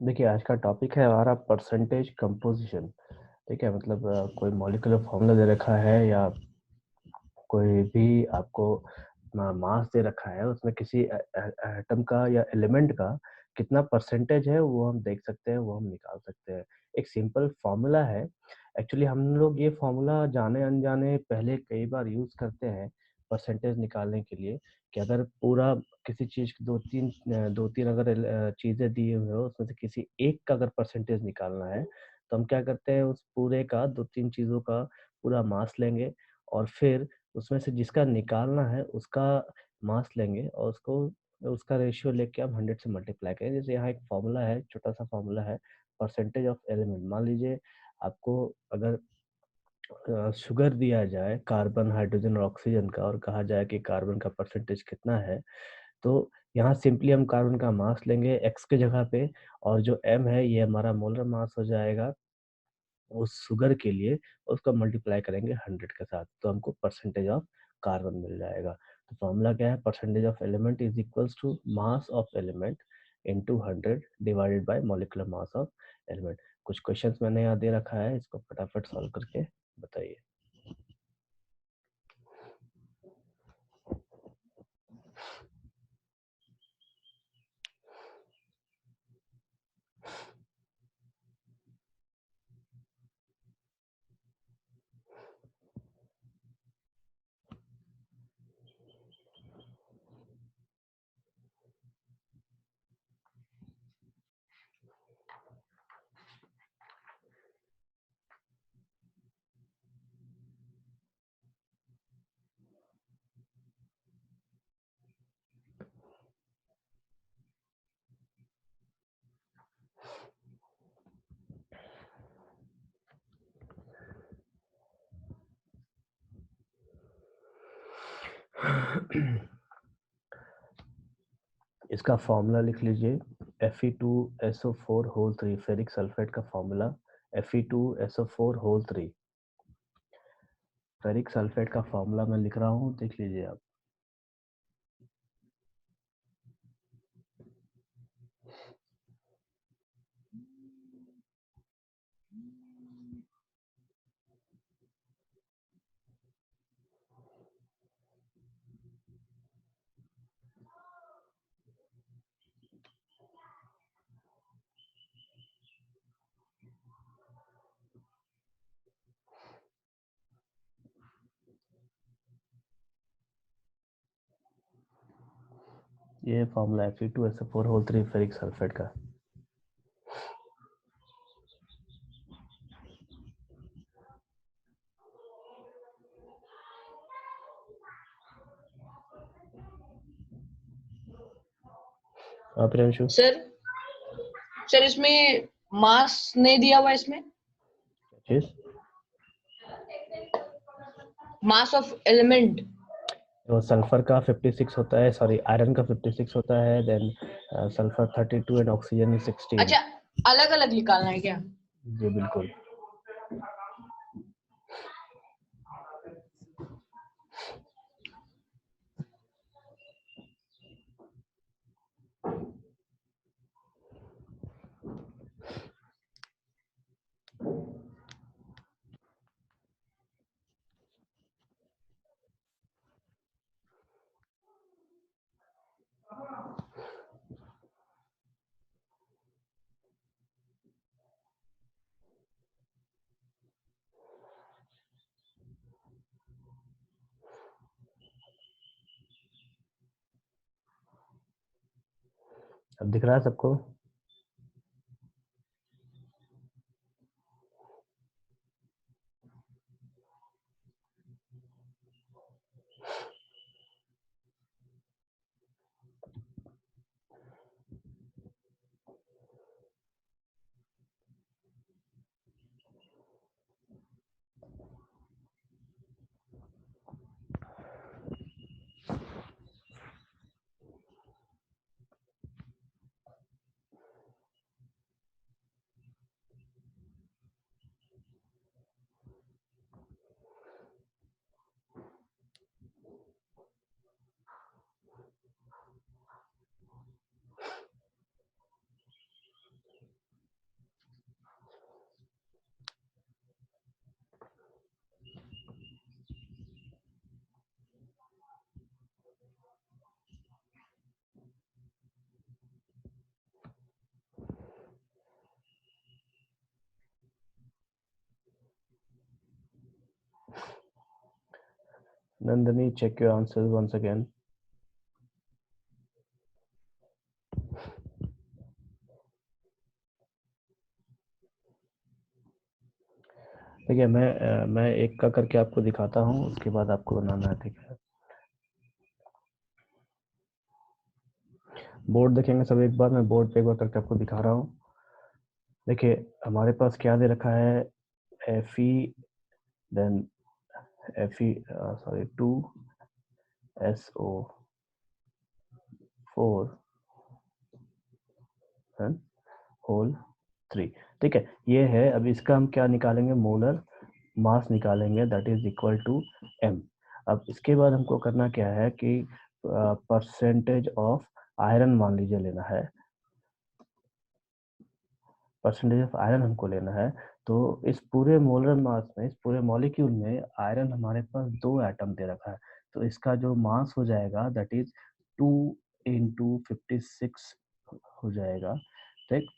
देखिए, आज का टॉपिक है हमारा परसेंटेज कंपोजिशन। ठीक है, मतलब कोई मॉलिक्यूलर फॉर्मूला दे रखा है या कोई भी आपको मास दे रखा है, उसमें किसी एटम का या एलिमेंट का कितना परसेंटेज है वो हम देख सकते हैं, वो हम निकाल सकते हैं। एक सिंपल फॉर्मूला है। एक्चुअली हम लोग ये फॉर्मूला जाने अनजाने पहले कई बार यूज करते हैं परसेंटेज निकालने के लिए, कि अगर पूरा किसी चीज की दो तीन अगर चीजें दी हुई हो, उसमें से किसी एक का अगर परसेंटेज निकालना है, तो हम क्या करते हैं, उस पूरे का दो तीन चीजों का पूरा मास लेंगे और फिर उसमें से जिसका निकालना है उसका मास लेंगे और उसको उसका रेशियो लेके हम 100 से मल्टीप्लाई करेंगे। जैसे यहाँ एक फॉर्मूला है, छोटा सा फॉर्मूला है, परसेंटेज ऑफ एलिमेंट। मान लीजिए आपको अगर शुगर दिया जाए, कार्बन, हाइड्रोजन और ऑक्सीजन का, और कहा जाए कि कार्बन का परसेंटेज कितना है, तो यहाँ सिंपली हम कार्बन का मास लेंगे x के जगह पे, और जो m है ये हमारा मोलर मास हो जाएगा उस शुगर के लिए, उसको मल्टीप्लाई करेंगे 100 के साथ, तो हमको परसेंटेज ऑफ कार्बन मिल जाएगा। तो फॉर्मूला क्या है, percentage of element is equals to mass of element into 100 divided by molecular mass of element. कुछ क्वेश्चंस मैंने यहाँ दे रखा है, इसको फटाफट सॉल्व करके बताइए। इसका फॉर्मूला लिख लीजिए, Fe2SO4 होल 3, फेरिक सल्फेट का formula Fe2SO4 whole 3। Ferric sulphate का फॉर्मूला मैं लिख रहा हूँ, देख लीजिए आप। ये formula Fe2SO4 whole 3 ferric sulphate का। प्रियांशु सर इसमें मास नहीं दिया हुआ, इसमें चीज मास ऑफ एलिमेंट। तो सल्फर का 56 होता है, सॉरी आयरन का 56 होता है, देन सल्फर 32 एंड ऑक्सीजन 16। अच्छा अलग अलग निकालना है क्या? जी बिल्कुल। अब दिख रहा है सबको? Nandini, check your answers once again. देखिए मैं एक का करके आपको दिखाता हूँ, उसके बाद आपको बनाना है, ठीक है? बोर्ड देखेंगे सब एक बार, मैं बोर्ड पे एक बार करके आपको दिखा रहा हूँ। देखिए हमारे पास क्या दे रखा है, Fe, then Fe sorry 2SO4 and whole 3, ठीक है? ये है। अब इसका हम क्या निकालेंगे, मोलर मास निकालेंगे, that is equal to m। अब इसके बाद हमको करना क्या है कि परसेंटेज ऑफ आयरन मान लीजिए लेना है, परसेंटेज ऑफ आयरन हमको लेना है। तो इस पूरे मोलर मास में, इस पूरे मॉलिक्यूल में आयरन हमारे पास 2 एटम दे रखा है, तो इसका जो मास हो जाएगा दैट इज 2 इंटू 56 हो जाएगा, ठीक?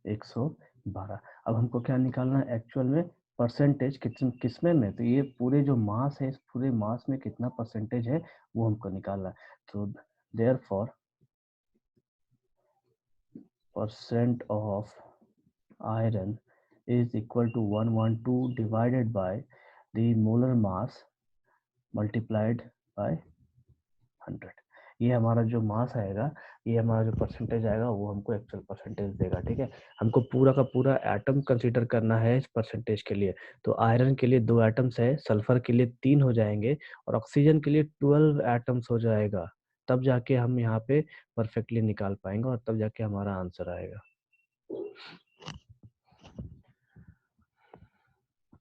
112। अब हमको क्या निकालना है एक्चुअल में, परसेंटेज किसमें में, तो ये पूरे जो मास है, इस पूरे मास में कितना परसेंटेज है वो हमको निकालना है। तो therefore percent of iron is equal to 112 divided by the molar mass multiplied by 100। ये हमारा जो मास आएगा, ये हमारा जो परसेंटेज आएगा वो हमको एक्चुअल परसेंटेज देगा, ठीक है? हमको पूरा का पूरा एटम कंसीडर करना है इस परसेंटेज के लिए। तो आयरन के लिए 2 एटम्स है, सल्फर के लिए 3 हो जाएंगे, और ऑक्सीजन के लिए 12 एटम्स हो जाएगा। तब जाके हम यहाँ पे परफेक्टली निकाल पाएंगे, और तब जाके हमारा आंसर आएगा।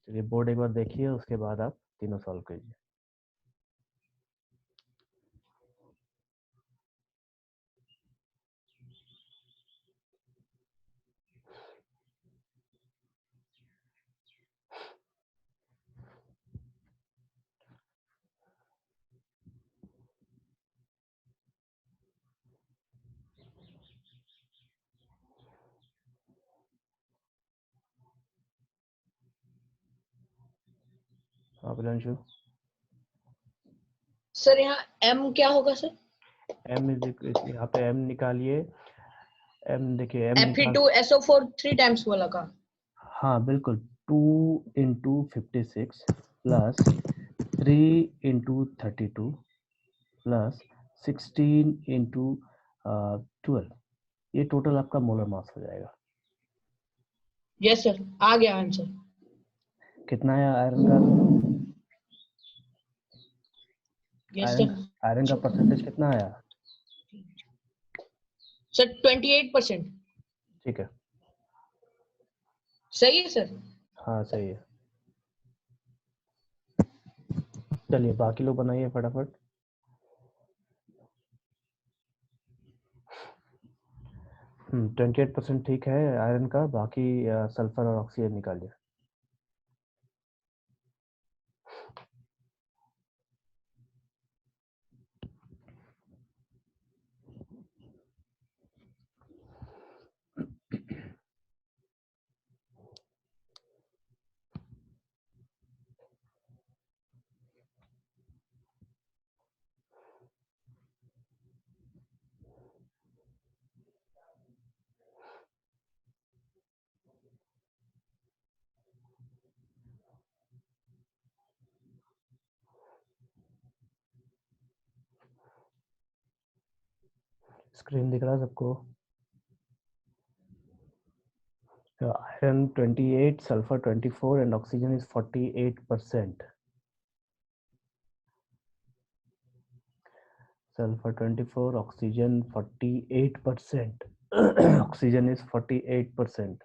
चलिए बोर्ड एक बार देखिए, उसके बाद आप तीनों सॉल्व कीजिए। अभिलांशु, सर यहाँ m क्या होगा सर? m इज, यहाँ पे m निकालिए। m देखिए, m निकाल, Fe2SO4 3 टाइम्स वाला का। हाँ बिल्कुल, 2 into 56 plus 3 into 32 plus 16 into 12, ये टोटल आपका मोलर मास हो जाएगा। यस सर, आ गया आंसर। कितना है आयरन का? यस आयरन सर, आयरन का परसेंटेज कितना आया? सर 28%। ठीक है, सही है सर। हाँ सही है। चलिए बाकी लोग बनाइए फटाफट। हम्म, 28% ठीक है आयरन का, बाकी सल्फर और ऑक्सीजन निकालिए। स्क्रीन दिख रहा है सबको? Iron 28, sulphur 24 and oxygen is 48%। Sulphur 24, oxygen 48%। Oxygen is 48%।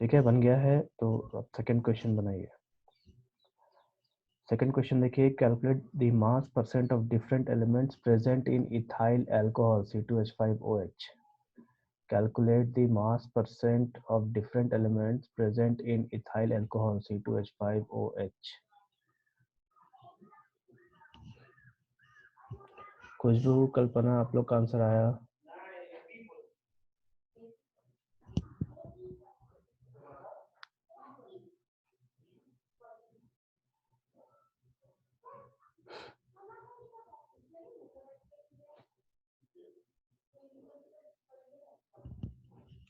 ठीक है, बन गया है। तो अब सेकंड क्वेश्चन बनाइए। सेकंड क्वेश्चन देखिए, calculate the mass percent of different elements present in ethyl alcohol C2H5OH। Calculate the mass percent of different elements present in ethyl alcohol C2H5OH। खुशबू, कल्पना, आप लोग का आंसर आया?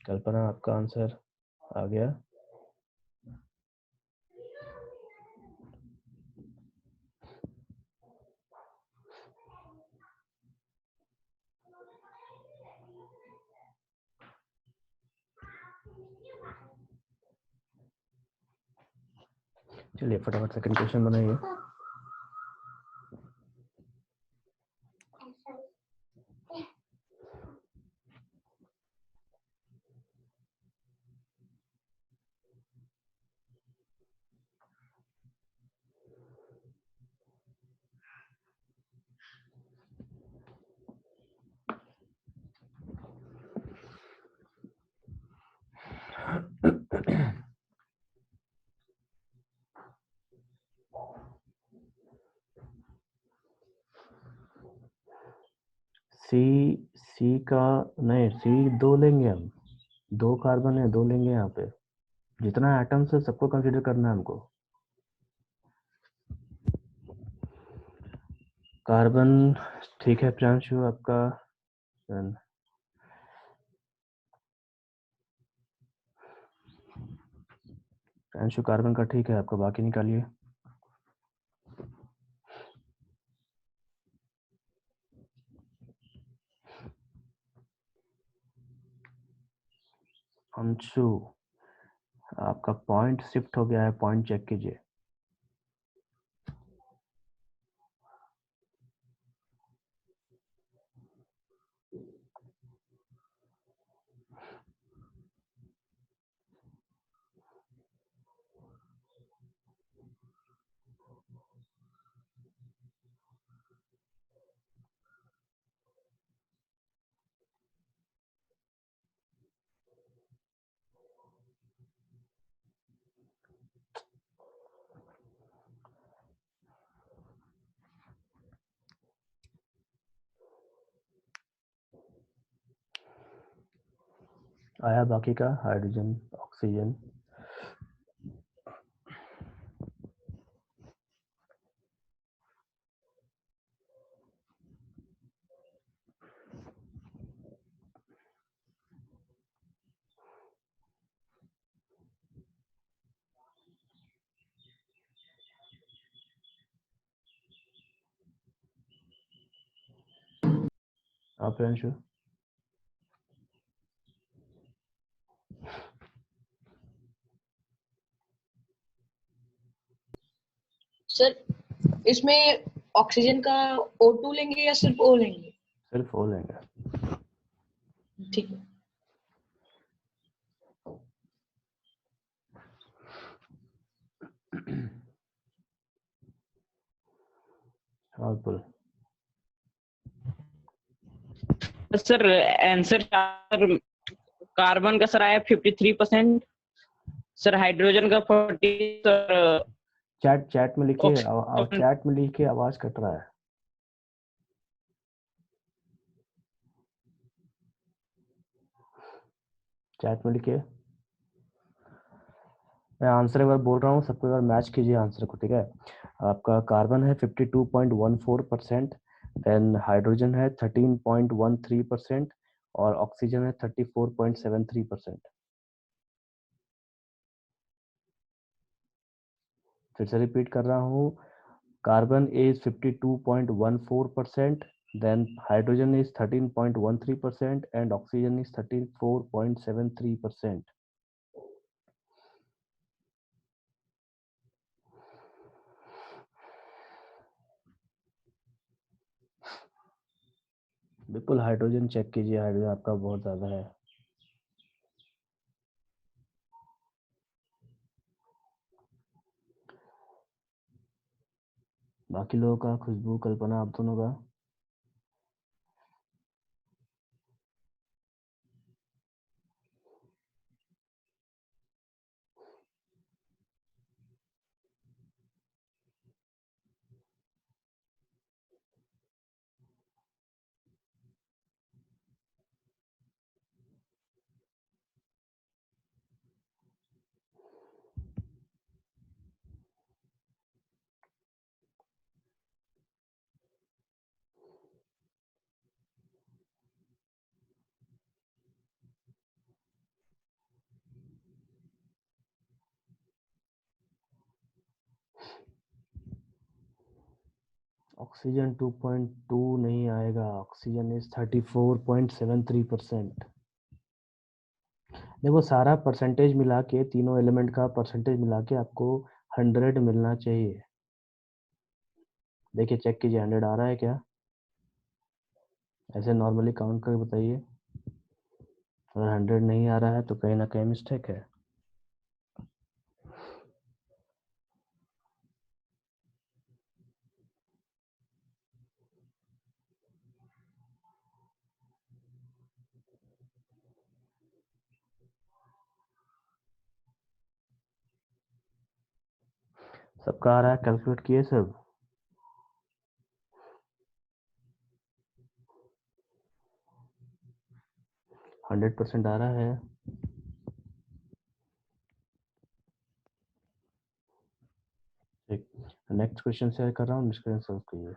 कल्पना, आपका आंसर आ गया? चलिए फटाफट सेकंड क्वेश्चन बनाइए। सी सी का नहीं, सी दो लेंगे हम। दो कार्बन है, दो लेंगे यहाँ पे। जितना एटम्स है सबको कंसीडर करना है हमको। कार्बन ठीक है प्रियांशु आपका। प्रियांशु कार्बन का ठीक है आपका, बाकी निकालिए। अंशु, आपका पॉइंट शिफ्ट हो गया है, पॉइंट चेक कीजिए। आया बाकी का, हाइड्रोजन, ऑक्सीजन। आप प्रियांशु? सर इसमें ऑक्सीजन का O2 लेंगे या सिर्फ O लेंगे? सिर्फ ओ लेंगे। ठीक है। और बोल। सर आंसर कार्बन का सर आया 53%, सर हाइड्रोजन का 40, सर चैट में लिखिए, ऑक्सीजन चैट में लिखिए, आवाज कट रहा है। चैट में लिखिए। मैं आंसर एक बार बोल रहा हूँ, सबको एक बार मैच कीजिए आंसर को, ठीक है। आपका कार्बन है 52.14%, देन हाइड्रोजन है 13.13% और ऑक्सीजन है 34.73%। फिर से रिपीट कर रहा हूँ, carbon is 52.14%, then hydrogen is 13.13% and oxygen is 34.73%. बिल्कुल हाइड्रोजन चेक कीजिए, हाइड्रोजन आपका बहुत ज्यादा है। बाकी लोगों का, खुशबू, कल्पना, आप दोनों का? ऑक्सीजन 2.2 नहीं आएगा, ऑक्सीजन इज 34.73%। देखो सारा परसेंटेज मिला के, तीनों एलिमेंट का परसेंटेज मिला के आपको 100 मिलना चाहिए। देखिए चेक कीजिए 100 आ रहा है क्या, ऐसे नॉर्मली काउंट करके बताइए। अगर 100 नहीं आ रहा है तो कहीं ना कहीं मिस्टेक है। सबका आ रहा है, कैलकुलेट किए सब? हंड्रेड परसेंट आ रहा है। ठीक, नेक्स्ट क्वेश्चन शेयर कर रहा हूँ, निष्कर्षण सॉल्व कीजिए।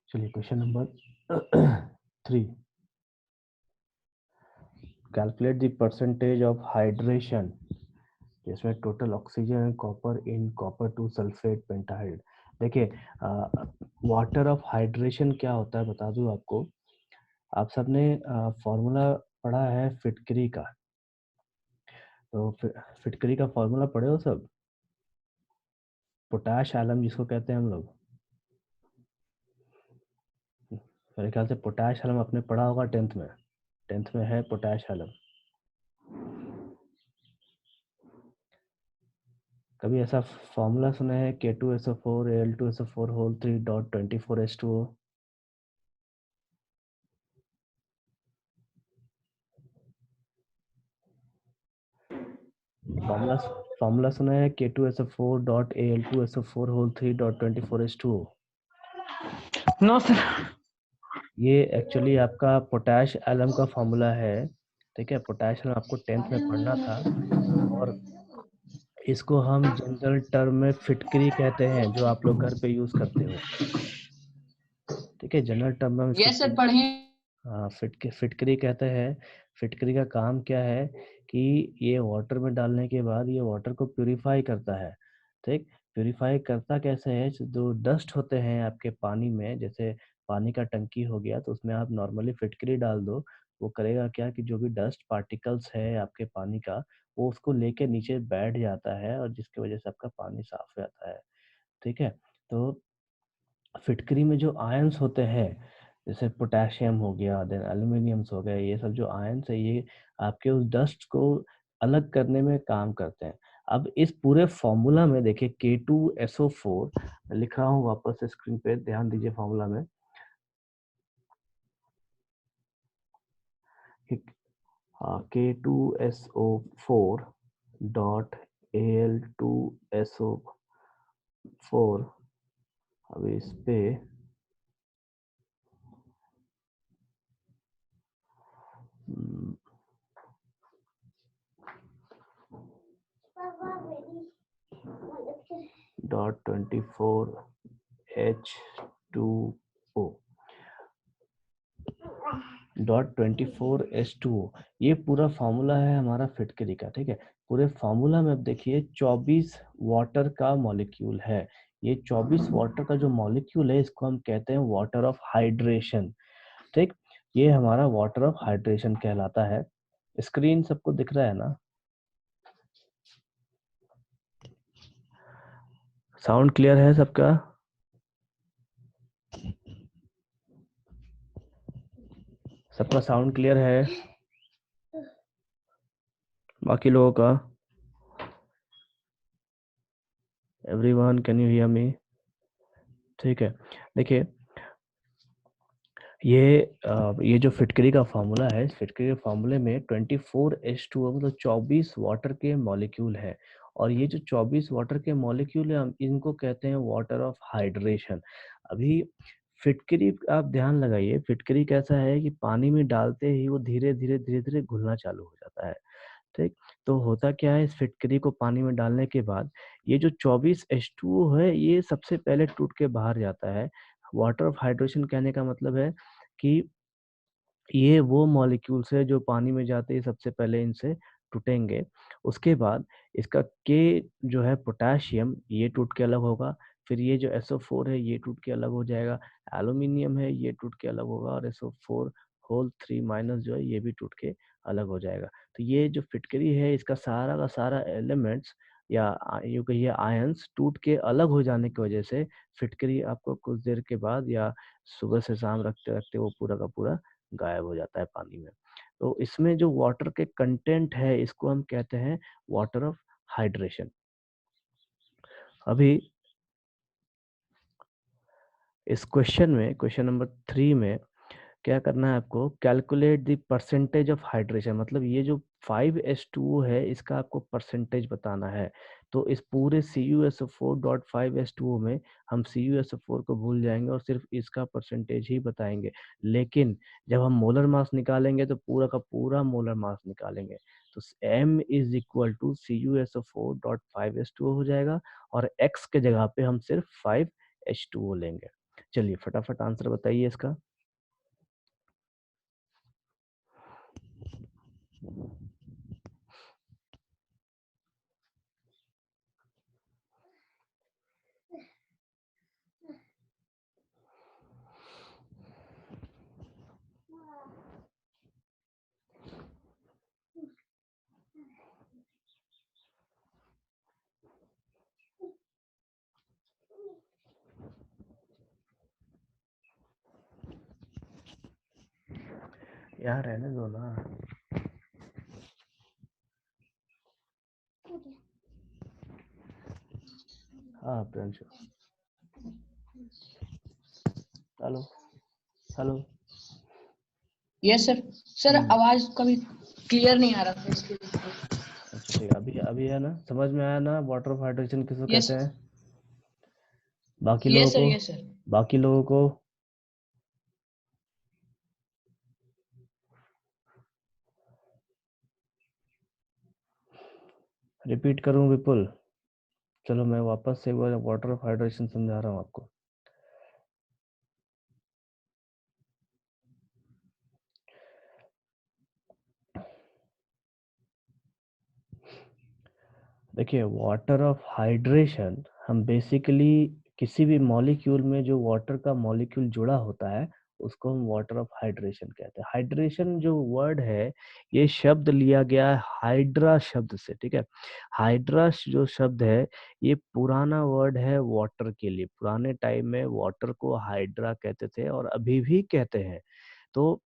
चलिए question number 3, calculate the percentage of hydration, जिसमें total oxygen copper in copper two sulphate pentahydrate. देखिए वाटर ऑफ हाइड्रेशन क्या होता है बता दूं आपको। आप सबने फॉर्मूला पढ़ा है फिटकरी का, तो फिटकरी का फॉर्मूला पढ़े हो सब? पोटाश एलम जिसको कहते हैं हम लोग, मेरे ख्याल से पोटाश एलम आपने पढ़ा होगा 10th में। 10th में है पोटाश एलम। कभी ऐसा फॉर्मूला सुना है K2SO4 Al2SO4 whole 3 dot 24H2O? Formula formula सुना है K2SO4 dot Al2SO4 whole 3 dot 24H2O? No sir. ये एक्चुअली आपका पोटाश एलम का फॉर्मूला है, ठीक है। पोटाश एलम आपको 10th में पढ़ना था, और इसको हम जनरल टर्म में फिटकरी कहते हैं, जो आप लोग घर पे यूज करते हो, ठीक है। जनरल टर्म में हम इसको यस सर पढ़े। हाँ फिटकरी कहते हैं। फिटकरी का काम क्या है कि ये वाटर में डालने के बाद ये वाटर को प्यूरिफाई करता है, ठीक। प्यूरिफाई करता कैसे है, जो डस्ट होते हैं आपके पानी में, जैसे पानी का टंकी हो गया तो उसमें आप नॉर्मली फिटकरी डाल दो, वो करेगा क्या कि जो भी डस्ट पार्टिकल्स है आपके पानी का, वो उसको लेके नीचे बैठ जाता है और जिसकी वजह से आपका पानी साफ हो जाता है। ठीक है? तो फिटकरी में जो आयंस होते हैं, जैसे पोटेशियम हो गया, देन एल्यूमिनियम्स हो गए, ये सब जो आयंस है ये आपके उस डस्ट को अलग करने में काम करते हैं। अब इस पूरे फॉर्मूला में देखिए K2SO4 लिख रहा हूँ वापस स्क्रीन पे, ध्यान दीजिए फॉर्मूला में। K2SO4 डॉट Al2SO4, अब इस पे डॉट 24H2O डॉट 24H2O, ये पूरा फॉर्मूला है हमारा फिटकरी का। ठीक है? पूरे फॉर्मूला में अब देखिए 24 वाटर का मॉलिक्यूल है। ये 24 वाटर का जो मॉलिक्यूल है इसको हम कहते हैं वाटर ऑफ हाइड्रेशन। ठीक? ये हमारा वाटर ऑफ हाइड्रेशन कहलाता है। स्क्रीन सबको दिख रहा है ना? साउंड क्लियर है सबका? सबका साउंड क्लियर है? बाकी लोगों का? Everyone, can you hear me? ठीक है, देखिए ये जो फिटकरी का फार्मूला है, इस फिटकरी के फार्मूले में 24H2O मतलब 24 वाटर के मॉलिक्यूल है, और ये जो 24 वाटर के मॉलिक्यूल है हम इनको कहते हैं वाटर ऑफ हाइड्रेशन। अभी फिटकरी आप ध्यान लगाइए, फिटकरी कैसा है कि पानी में डालते ही वो धीरे धीरे धीरे धीरे घुलना चालू हो जाता है। ठीक? तो होता क्या है, इस फिटकरी को पानी में डालने के बाद ये जो 24H2O है ये सबसे पहले टूट के बाहर जाता है। वाटर ऑफ हाइड्रेशन कहने का मतलब है कि ये वो मॉलिक्यूल्स है जो पानी में जाते ही सबसे पहले इनसे टूटेंगे। उसके बाद इसका के जो है पोटेशियम, ये टूट के अलग होगा। फिर ये जो SO4 है ये टूट के अलग हो जाएगा। एल्यूमिनियम है ये टूट के अलग होगा, और SO4 होल 3 माइनस जो है ये भी टूट के अलग हो जाएगा। तो ये जो फिटकरी है इसका सारा का सारा एलिमेंट्स या यूँ कहिए आयंस टूट के अलग हो जाने की वजह से फिटकरी आपको कुछ देर के बाद या सुबह से शाम रखते रखते वो पूरा का पूरा गायब हो जाता है पानी में। तो इसमें जो वाटर के कंटेंट है इसको हम कहते हैं वाटर ऑफ हाइड्रेशन। अभी इस क्वेश्चन में, क्वेश्चन नंबर 3 में क्या करना है आपको, calculate the percentage of hydration, मतलब ये जो 5H2O है इसका आपको परसेंटेज बताना है। तो इस पूरे CuSO4.5H2O में हम CuSO4 को भूल जाएंगे और सिर्फ इसका परसेंटेज ही बताएंगे, लेकिन जब हम मोलर मास निकालेंगे तो पूरा का पूरा मोलर मास निकालेंगे। तो M is equal to CuSO4.5H2O हो जाएगा, और X के जगह पे हम सिर्फ 5H2O लेंगे। चलिए फटाफट आंसर बताइए इसका। यार रहने दो ना। हाँ Priyanshu, hello hello. Yes sir. Sir आवाज कभी क्लियर नहीं आ रहा था इसके लिए। अच्छा ठीक है, अभी अभी है ना, समझ में आया ना वाटर ऑफ हाइड्रेशन किसको यस कहते हैं? बाकी लोगों यस सर, को, यस सर। बाकी लोगों को रिपीट करूं विपुल? चलो मैं वापस से वो वाटर ऑफ हाइड्रेशन समझा रहा हूँ आपको। देखिए वाटर ऑफ हाइड्रेशन हम बेसिकली किसी भी मॉलिक्यूल में जो वाटर का मॉलिक्यूल जुड़ा होता है उसको हम वाटर ऑफ हाइड्रेशन कहते हैं। हाइड्रेशन जो वर्ड है ये शब्द लिया गया है हाइड्रा शब्द से, ठीक है। हाइड्रा जो शब्द है ये पुराना वर्ड है वाटर के लिए। पुराने टाइम में वाटर को हाइड्रा कहते थे और अभी भी कहते हैं। तो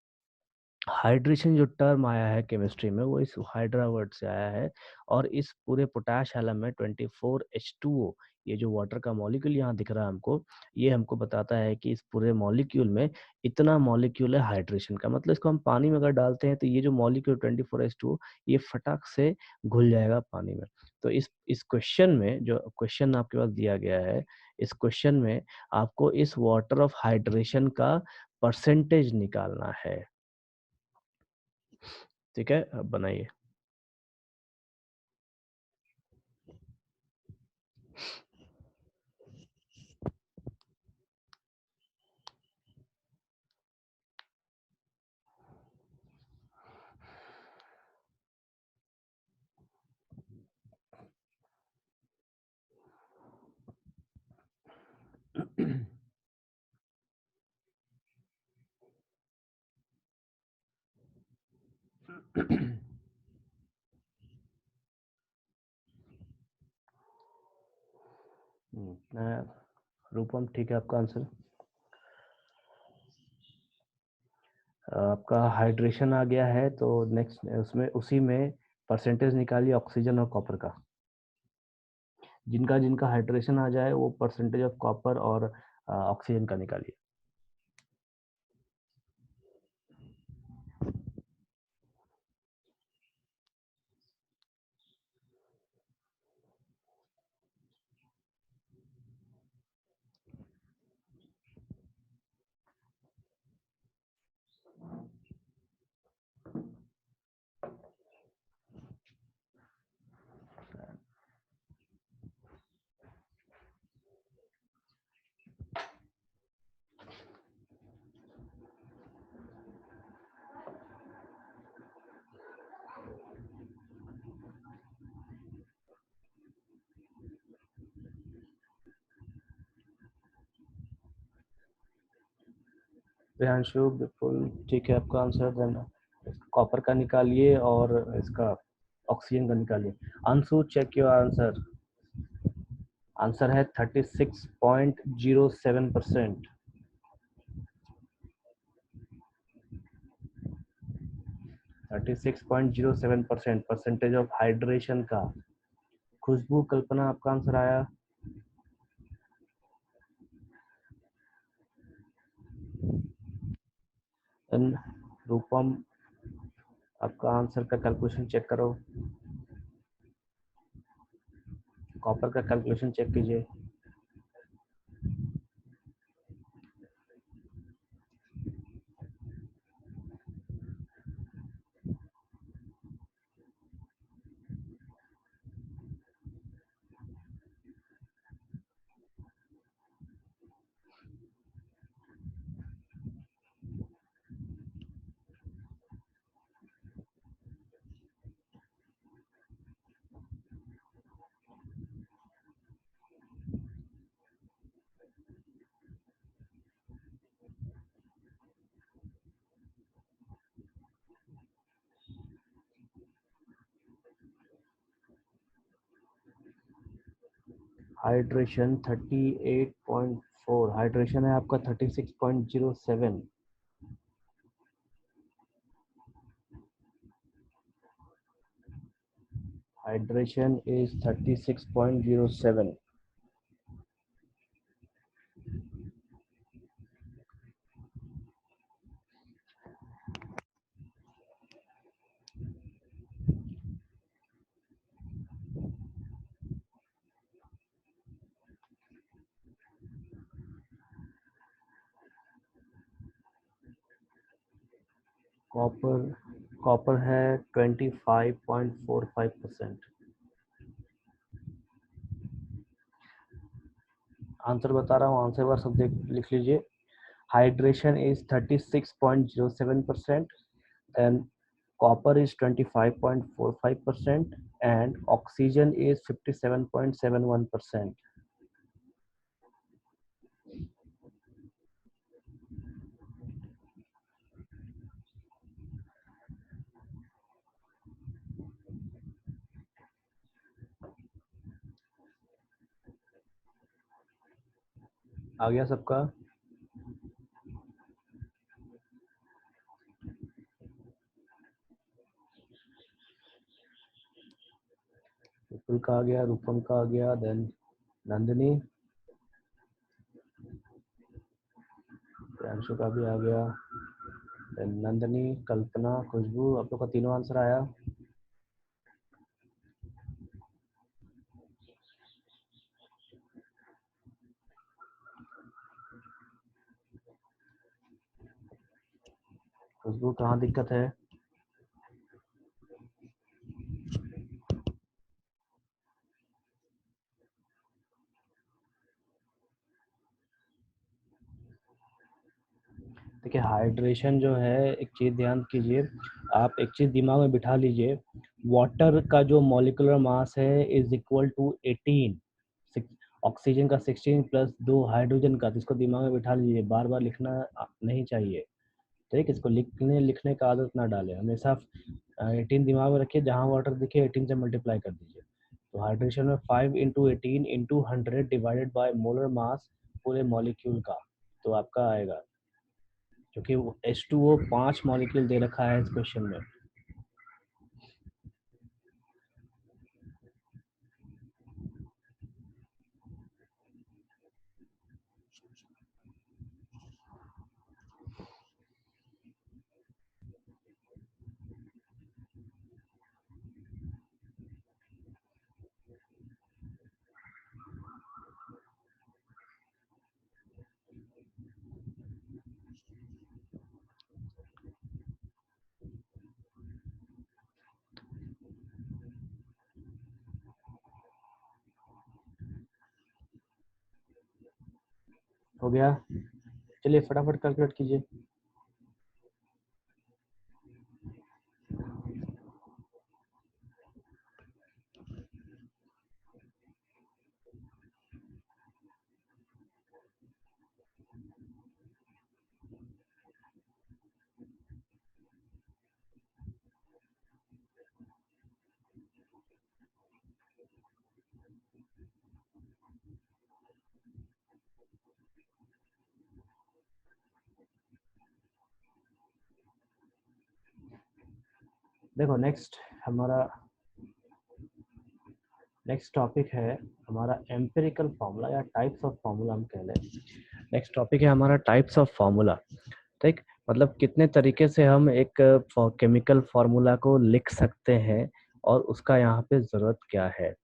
हाइड्रेशन जो टर्म आया है केमिस्ट्री में वो इस हाइड्रा वर्ड से आया है। और इस पूरे पोटाश एलम में 24H2O, ये जो वाटर का मॉलिक्यूल यहाँ दिख रहा है हमको, ये हमको बताता है कि इस पूरे मॉलिक्यूल में इतना मॉलिक्यूल है हाइड्रेशन का। मतलब इसको हम पानी में अगर डालते हैं तो ये जो मॉलिक्यूल 24H2O ये फटाक से घुल जाएगा पानी में। तो इस क्वेश्चन में जो क्वेश्चन आपके पास दिया गया है, इस क्वेश्चन में आपको इस वाटर ऑफ हाइड्रेशन का परसेंटेज निकालना है। ठीक है, अब बनाइए। रूपम ठीक है, आपका आंसर। आपका हाइड्रेशन आ गया है तो नेक्स्ट उसमें उसी में परसेंटेज निकालिए ऑक्सीजन और कॉपर का। जिनका जिनका हाइड्रेशन आ जाए वो परसेंटेज ऑफ कॉपर और ऑक्सीजन का निकालिए। प्रियांशु विपुल ठीक है, आपका आंसर देना। कॉपर का निकालिए और इसका ऑक्सीजन का निकालिए। Anshu check your answer. Answer है 36.07%। 36.07% परसेंटेज ऑफ हाइड्रेशन का। खुशबू कल्पना आपका आंसर आया। रूपम आपका आंसर का कैलकुलेशन चेक करो। कॉपर का कैलकुलेशन चेक कीजिए। हाइड्रेशन 38.4, हाइड्रेशन है आपका 36.07। Hydration is 36.07। कॉपर कॉपर है 25.45%। आंसर बता रहा हूँ, आंसर बार सब लिख लीजिए। Hydration is 36.07%, then copper is 25.45% and oxygen is 57.71%. आ गया सबका? विपुल का आ गया, रूपम का आ गया, देन नंदिनी, प्रियांशु का भी आ गया, देन नंदिनी, कल्पना, खुशबू, आप लोग का तीनों आंसर आया। खुशबू कहाँ दिक्कत है? देखिए हाइड्रेशन जो है, एक चीज ध्यान कीजिए, आप एक चीज दिमाग में बिठा लीजिए, वाटर का जो मॉलिक्यूलर मास है इज इक्वल टू 18, ऑक्सीजन का 16 प्लस 2 हाइड्रोजन का। तो इसको दिमाग में बिठा लीजिए, बार बार लिखना नहीं चाहिए, ठीक। इसको लिखने का आदत ना डालें, हमेशा 18 दिमाग में रखिए, जहाँ वाटर दिखे 18 से मल्टीप्लाई कर दीजिए। तो हाइड्रेशन में 5 into 18 into 100 divided by molar mass पूरे मॉलिक्यूल का, तो आपका आएगा, क्योंकि H2O 5 मॉलिक्यूल दे रखा है इस क्वेश्चन में। हो गया? चलिए फटाफट कैलकुलेट कीजिए। देखो नेक्स्ट टॉपिक है हमारा एम्पिरिकल फार्मूला या टाइप्स ऑफ फार्मूला हम कह लें। नेक्स्ट टॉपिक है हमारा टाइप्स ऑफ फार्मूला, ठीक। मतलब कितने तरीके से हम एक केमिकल फार्मूला को लिख सकते हैं और उसका यहाँ पे ज़रूरत क्या है।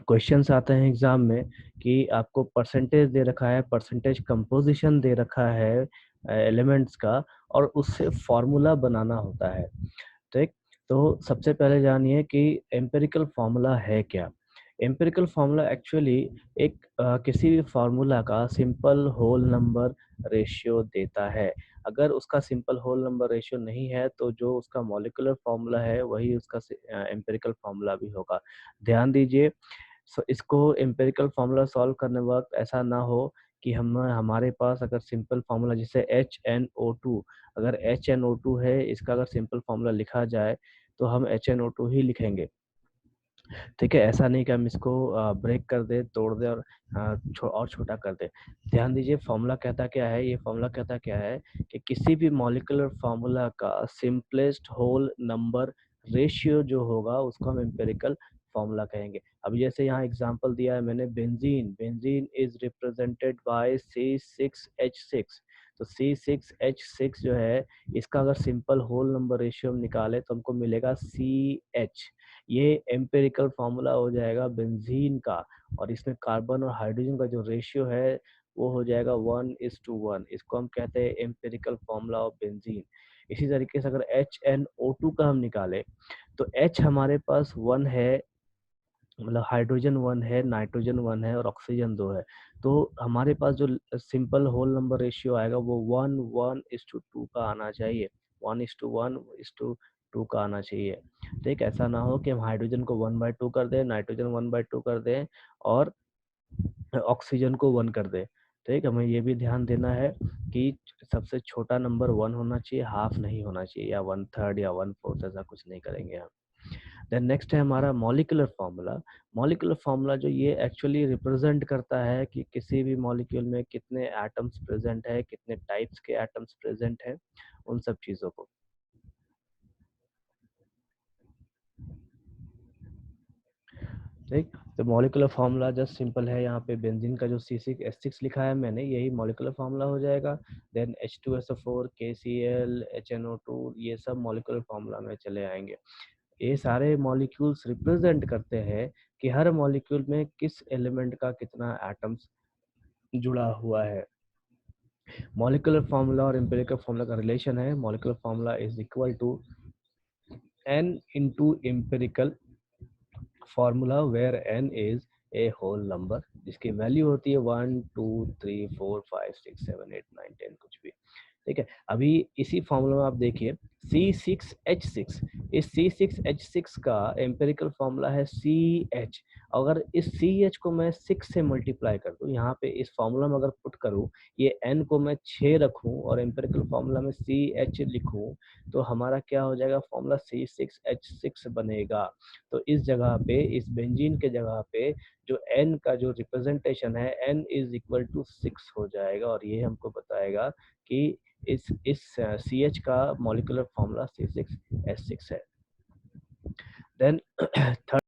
क्वेश्चंस आते हैं एग्जाम में कि आपको परसेंटेज दे रखा है, परसेंटेज कंपोजिशन दे रखा है एलिमेंट्स का, और उससे फार्मूला बनाना होता है, ठीक। तो सबसे पहले जानिए कि एम्पिरिकल फार्मूला है क्या। एम्पिरिकल फार्मूला एक्चुअली एक किसी भी फार्मूला का सिंपल होल नंबर रेशियो देता है। अगर उसका सिंपल होल नंबर रेशियो नहीं है तो जो उसका मॉलिक्यूलर फार्मूला है वही उसका एम्पिरिकल फार्मूला भी होगा। ध्यान दीजिए, इसको एम्पिरिकल फार्मूला सॉल्व करने वक्त ऐसा ना हो कि हमारे पास अगर सिंपल फार्मूला जैसे HNO2, अगर HNO2 है, इसका अगर सिंपल फार्मूला लिखा जाए तो हम HNO2 ही लिखेंगे, ठीक है। ऐसा नहीं कि हम इसको ब्रेक कर दे, तोड़ दे और और छोटा कर दे। ध्यान दीजिए फॉर्मूला कहता क्या है, ये फॉर्मूला कहता क्या है कि किसी भी मॉलिक्यूलर फार्मूला का सिंपलेस्ट होल नंबर रेशियो जो होगा उसको हम एम्पिरिकल फार्मूला कहेंगे। अब जैसे यहाँ एग्जांपल दिया है मैंने, benzene, benzene is represented by C6H6। तो C6H6 जो है, इसका अगर सिंपल होल नंबर रेशियो हम निकाले तो हमको मिलेगा CH। ये एम्पिरिकल फार्मूला हो जाएगा बेंजीन का, और इसमें कार्बन और हाइड्रोजन का जो रेशियो है वो हो जाएगा 1:1। इसको हम कहते हैं एम्पिरिकल फार्मूला ऑफ बेंजीन। इसी तरीके से अगर HNO2 का हम निकाले तो H हमारे पास 1 है, मतलब हाइड्रोजन 1 है, नाइट्रोजन 1 है और ऑक्सीजन 2 है। तो हमारे पास जो सिंपल होल नंबर रेशियो आएगा वो 1:2 का आना चाहिए, 1:1:2 का आना चाहिए, ठीक। ऐसा ना हो कि हम हाइड्रोजन को 1/2 कर दें, नाइट्रोजन 1/2 कर दें और ऑक्सीजन को 1 कर दें, ठीक। हमें ये भी ध्यान देना है कि सबसे छोटा नंबर 1 होना चाहिए, हाफ नहीं होना चाहिए, या 1/3 या 1/4, ऐसा कुछ नहीं करेंगे हम। देन नेक्स्ट है हमारा मॉलिक्यूलर फार्मूला। मॉलिक्यूलर फार्मूला जो ये एक्चुअली रिप्रेजेंट करता है कि किसी भी मॉलिक्यूल में कितने एटम्स प्रेजेंट है, कितने टाइप्स के एटम्स प्रेजेंट है, उन सब चीजों को। ठीक, तो मॉलिक्यूलर फार्मूला जस्ट सिंपल है, यहाँ पे बेंजीन का जो C6H6 लिखा है मैंने, यही मॉलिक्यूलर फार्मूला हो जाएगा। देन H2SO4, KCl, HNO2, ये सब मॉलिक्यूलर फार्मूला में चले आएंगे। ये सारे मॉलिक्यूल्स रिप्रेजेंट करते हैं कि हर मॉलिक्यूल में किस एलिमेंट का कितना एटम्स जुड़ा हुआ है। मॉलिक्यूलर फार्मूला और एम्पिरिकल फार्मूला का रिलेशन है, molecular formula is equal to n into empirical formula where n is a whole number, जिसकी वैल्यू होती है 1 2 3 4 5 6 7 8 9 10 कुछ भी। ठीक है, अभी इसी फॉर्मूला में आप देखिए C6H6, इस C6H6 का एम्पिरिकल फॉर्मूला है CH। अगर इस CH को मैं 6 से मल्टीप्लाई कर दूं, यहाँ पे इस फॉर्मूला में अगर पुट करूं, ये N को मैं 6 रखूं और एम्पिरिकल फॉर्मूला में CH लिखूं, तो हमारा क्या हो जाएगा, फॉर्मूला C6H6 बनेगा। तो इस जगह पे, इस बेंजीन के जगह पे जो N का जो रिप्रेजेंटेशन है N इज इक्वल टू 6 हो जाएगा, और ये हमको बताएगा कि इस CH का मॉलिक्यूलर फॉर्मूला C6H6 है। Then third